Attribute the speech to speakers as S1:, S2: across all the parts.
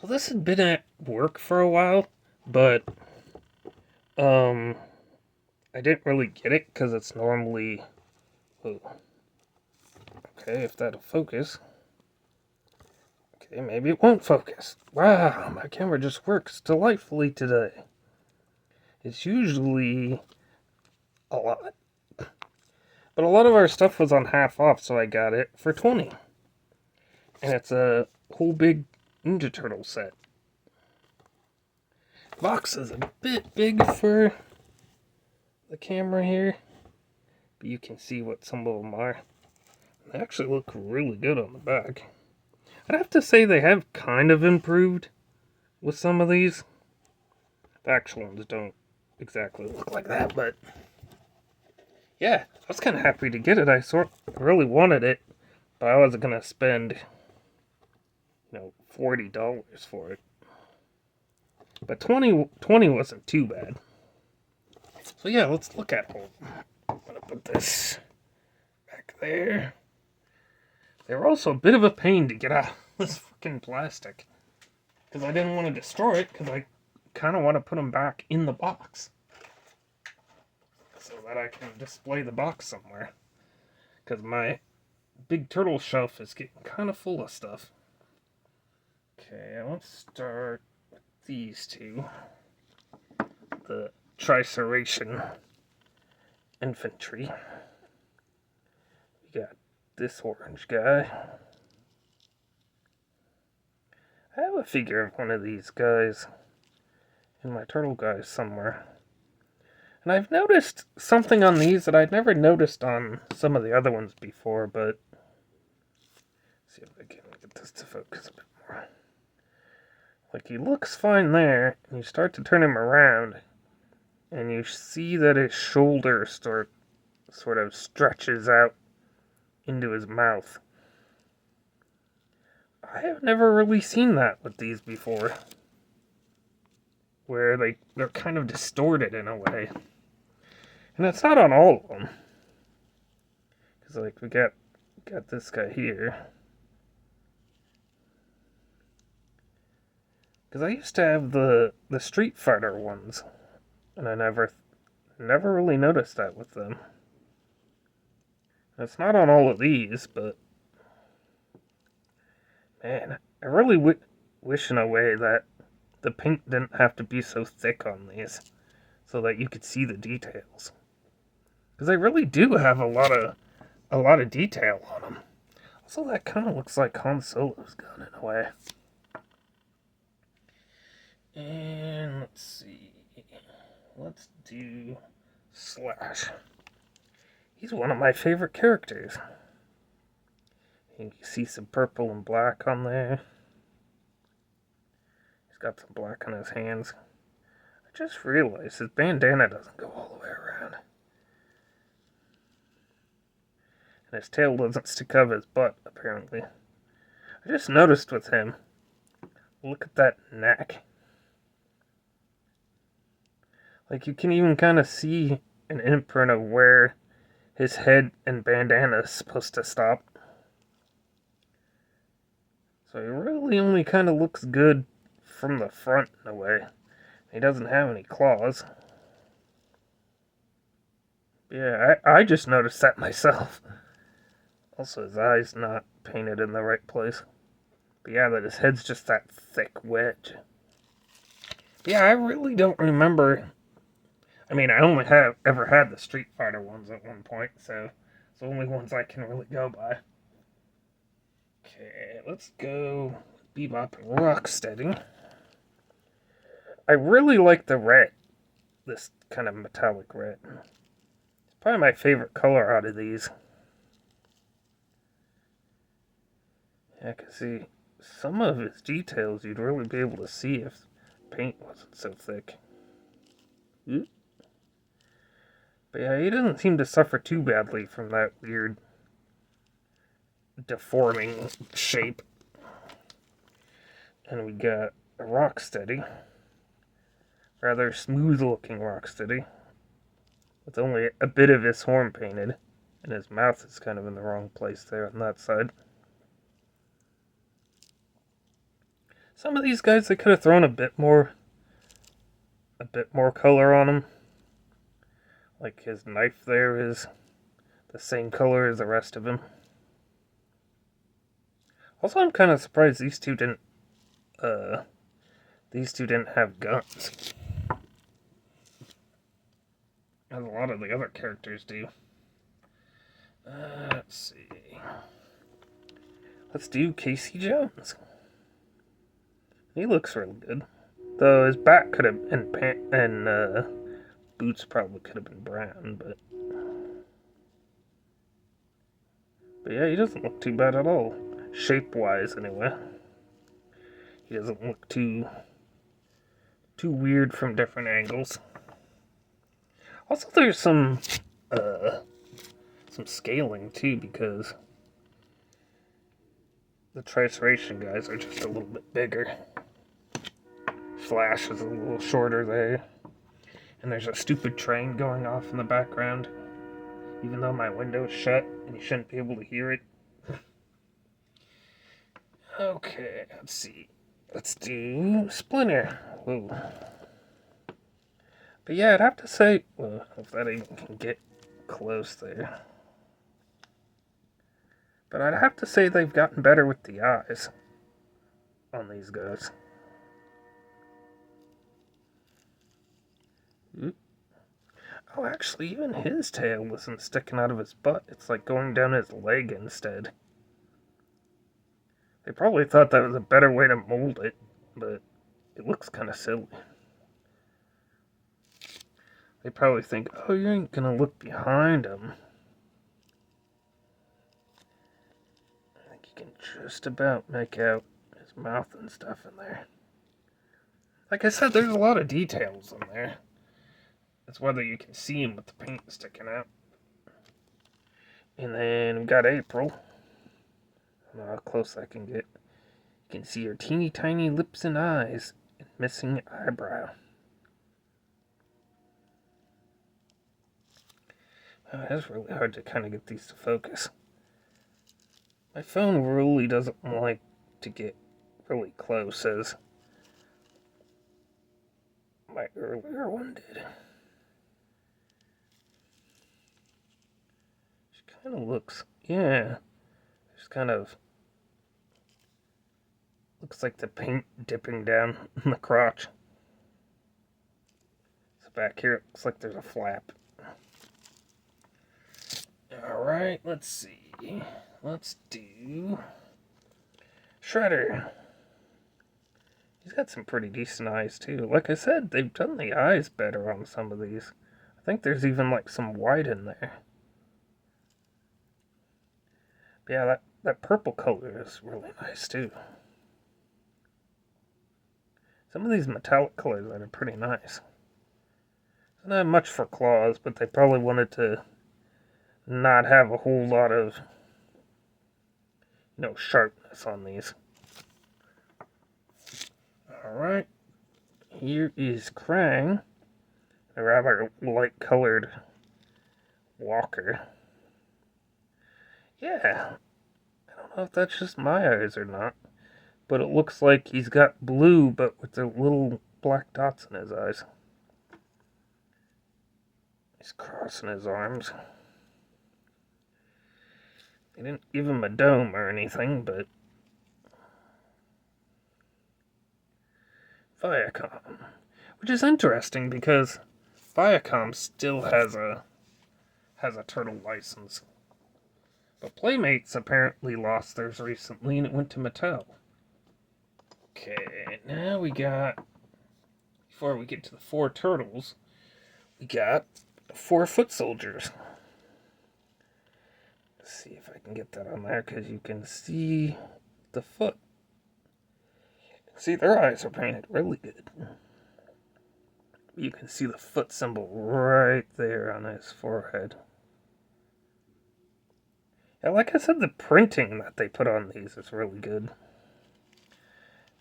S1: So this had been at work for a while, but um, I didn't really get it because it's normally. Oh, okay, if that'll focus. Okay, maybe it won't focus. Wow, my camera just works delightfully today. It's usually a lot, but a lot of our stuff was on half off, so I got it for 20, and it's a whole big Ninja Turtle set. Box is a bit big for the camera here, but you can see what some of them are. They actually look really good on the back. I'd have to say they have kind of improved with some of these. The actual ones don't exactly look like that, but yeah, I was kind of happy to get it. I really wanted it, but I wasn't gonna spend, $40 for it. But 20 wasn't too bad. So yeah, let's look at them. I'm gonna put this back there. They were also a bit of a pain to get out of this fucking plastic, because I didn't want to destroy it, because I kind of want to put them back in the box so that I can display the box somewhere, because my big turtle shelf is getting kind of full of stuff. Okay, let's start with these two. The Triceration Infantry. We got this orange guy. I have a figure of one of these guys in my turtle guys somewhere. And I've noticed something on these that I'd never noticed on some of the other ones before, but let's see if I can get this to focus a bit more. Like, he looks fine there, and you start to turn him around, and you see that his shoulder sort of stretches out into his mouth. I have never really seen that with these before, where they're kind of distorted in a way. And it's not on all of them. Because, like, we got this guy here. Because I used to have the Street Fighter ones, and I never really noticed that with them. It's not on all of these, but man, I really wish in a way that the paint didn't have to be so thick on these, so that you could see the details. Because they really do have a lot of detail on them. Also, that kind of looks like Han Solo's gun in a way. And let's see. Let's do Slash. He's one of my favorite characters. You can see some purple and black on there. He's got some black on his hands. I just realized his bandana doesn't go all the way around. And his tail doesn't stick out of his butt, apparently. I just noticed with him. Look at that neck. Like, you can even kind of see an imprint of where his head and bandana is supposed to stop. So he really only kind of looks good from the front in a way. He doesn't have any claws. Yeah, I just noticed that myself. Also, his eye's not painted in the right place. But yeah, that his head's just that thick wedge. Yeah, I really don't remember. I mean, I only have ever had the Street Fighter ones at one point, so it's the only ones I can really go by. Okay, let's go Bebop and Rocksteady. I really like the red. This kind of metallic red. It's probably my favorite color out of these. I can see some of his details you'd really be able to see if paint wasn't so thick. But yeah, he doesn't seem to suffer too badly from that weird deforming shape. And we got a Rocksteady. Rather smooth looking Rocksteady. With only a bit of his horn painted. And his mouth is kind of in the wrong place there on that side. Some of these guys, they could have thrown a bit more color on them. Like his knife there is the same color as the rest of him. Also, I'm kind of surprised these two didn't have guns, as a lot of the other characters do. Let's see. Let's do Casey Jones. He looks really good. Though his back could have, and boots probably could have been brown, but yeah, he doesn't look too bad at all. Shape-wise, anyway. He doesn't look too weird from different angles. Also, there's some scaling too, because the Triceration guys are just a little bit bigger. Flash is a little shorter there. And there's a stupid train going off in the background. Even though my window's shut and you shouldn't be able to hear it. Okay, let's see. Let's do Splinter. Whoa. But yeah, I'd have to say, well, if that even can get close there. But I'd have to say they've gotten better with the eyes on these guys. Oh, actually, even his tail wasn't sticking out of his butt. It's like going down his leg instead. They probably thought that was a better way to mold it, but it looks kind of silly. They probably think, oh, you ain't gonna look behind him. I think you can just about make out his mouth and stuff in there. Like I said, there's a lot of details in there. It's whether you can see him with the paint sticking out. And then we've got April. I don't know how close I can get. You can see her teeny tiny lips and eyes and missing eyebrow. It's really hard to kind of get these to focus. My phone really doesn't like to get really close as my earlier one did. She kind of looks, yeah, just kind of looks like the paint dipping down in the crotch. So back here it looks like there's a flap. Alright, let's see. Let's do Shredder. He's got some pretty decent eyes too. Like I said, they've done the eyes better on some of these. I think there's even like some white in there. But yeah, that purple color is really nice too. Some of these metallic colors that are pretty nice. Not have much for claws, but they probably wanted to not have a whole lot of, sharpness on these. Alright, here is Krang, a rather light-colored walker. Yeah, I don't know if that's just my eyes or not, but it looks like he's got blue, but with the little black dots in his eyes. He's crossing his arms. They didn't give him a dome or anything, but Viacom, which is interesting because Viacom still has a turtle license, but Playmates apparently lost theirs recently and it went to Mattel. Okay, now we got, before we get to the 4 turtles, we got 4 foot soldiers. Let's see if I can get that on there because you can see the foot. See, their eyes are painted really good. You can see the foot symbol right there on his forehead. Yeah, like I said, the printing that they put on these is really good.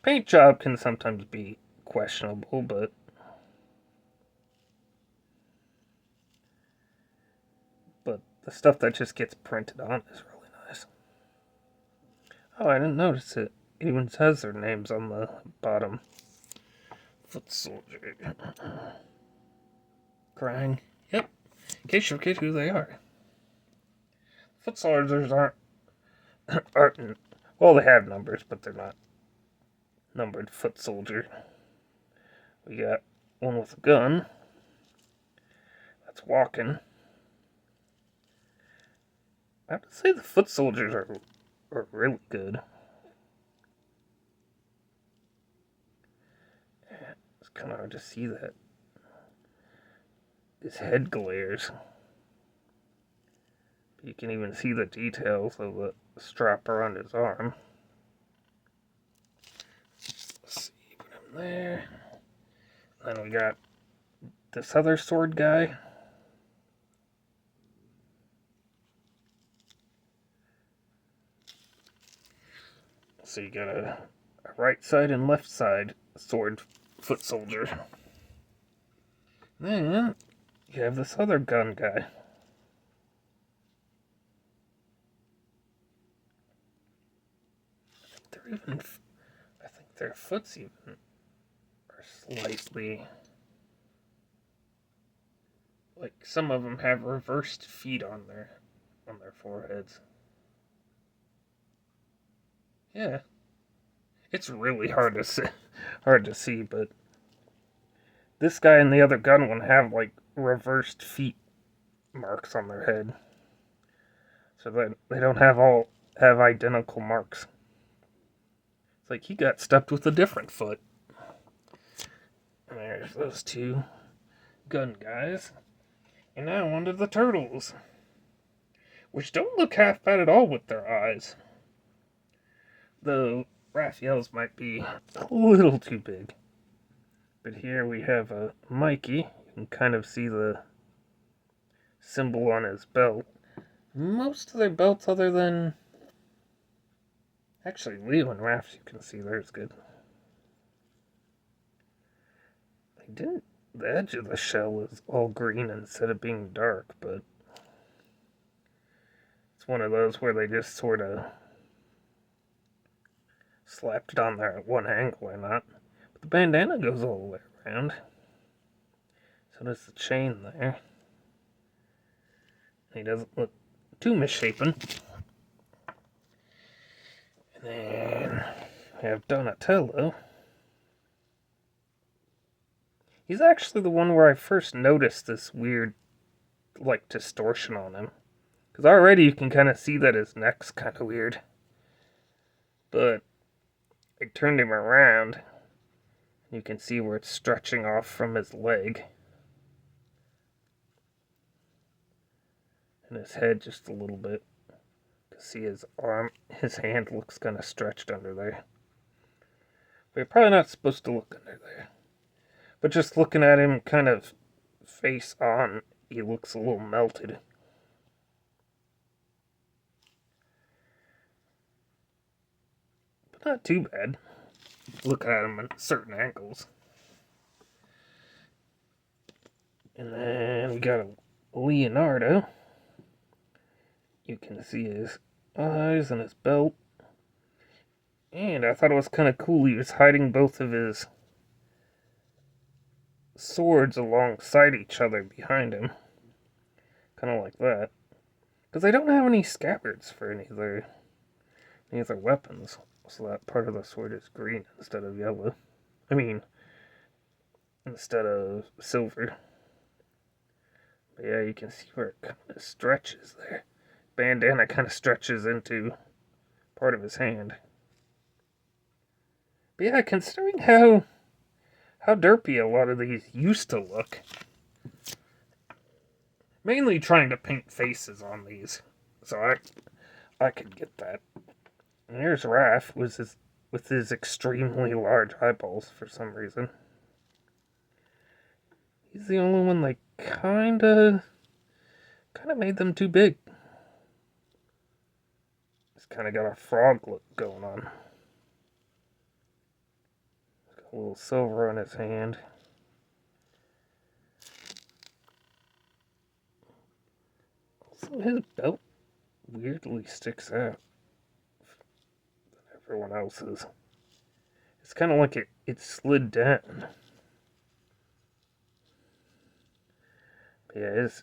S1: Paint job can sometimes be questionable, but the stuff that just gets printed on is really nice. Oh, I didn't notice it. It even says their names on the bottom. Foot soldier. Krang. Yep. In case you forget who they are. Foot soldiers aren't, well, they have numbers, but they're not numbered. Foot soldier. We got one with a gun. That's walking. I have to say the foot soldiers are really good. It's kind of hard to see that. His head glares. You can even see the details of the strap around his arm. Let's see, put him there. Then we got this other sword guy. So you got a right side and left side sword foot soldier. Then you have this other gun guy. I think their foots even are slightly, like some of them have reversed feet on their foreheads. Yeah, it's really hard to see, but this guy and the other gun one have like reversed feet marks on their head, so that they don't have identical marks. It's like he got stepped with a different foot. And there's those two gun guys. And now onto the turtles, which don't look half bad at all with their eyes. Though Raphael's might be a little too big. But here we have a Mikey. You can kind of see the symbol on his belt. Most of their belts, other than actually Leo and Raph's, you can see theirs good. They didn't. The edge of the shell is all green instead of being dark, but it's one of those where they just sort of slapped it on there at one angle or not. But the bandana goes all the way around. So does the chain there. He doesn't look too misshapen. And then we have Donatello. He's actually the one where I first noticed this weird, like, distortion on him. Because already you can kind of see that his neck's kind of weird. But I turned him around. You can see where it's stretching off from his leg. And his head just a little bit. You can see his arm, his hand looks kind of stretched under there. But you're probably not supposed to look under there. But just looking at him kind of face on, he looks a little melted. But not too bad. Looking at him at certain angles. And then we got a Leonardo. You can see his eyes and his belt. And I thought it was kind of cool he was hiding both of his swords alongside each other behind him. Kind of like that. Because they don't have any scabbards for any of their weapons. So that part of the sword is green instead of yellow. I mean, instead of silver. But yeah, you can see where it kind of stretches there. Bandana kind of stretches into part of his hand. But yeah, considering how derpy a lot of these used to look. Mainly trying to paint faces on these. So I could get that. And here's Raph with his extremely large eyeballs for some reason. He's the only one that kinda made them too big. He's kinda got a frog look going on. Got a little silver on his hand. Also, his belt weirdly sticks out than everyone else's. It's kind of like it slid down. But yeah, his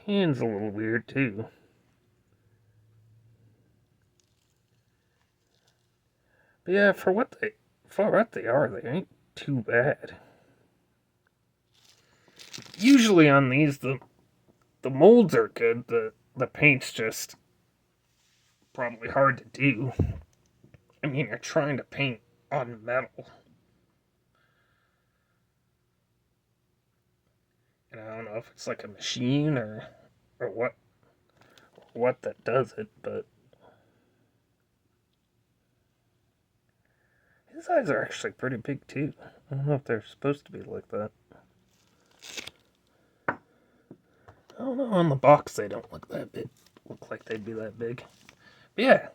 S1: hand's a little weird too. But yeah, for what they are, they ain't too bad. Usually on these, the molds are good. The paint's just probably hard to do. I mean, you're trying to paint on metal. And I don't know if it's like a machine or what that does it, but his eyes are actually pretty big too. I don't know if they're supposed to be like that. I don't know, on the box they don't look that big. Look like they'd be that big. But yeah,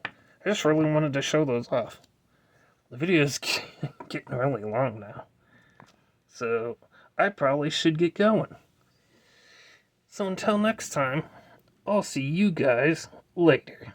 S1: I just really wanted to show those off. The video's getting really long now. So I probably should get going. So until next time, I'll see you guys later.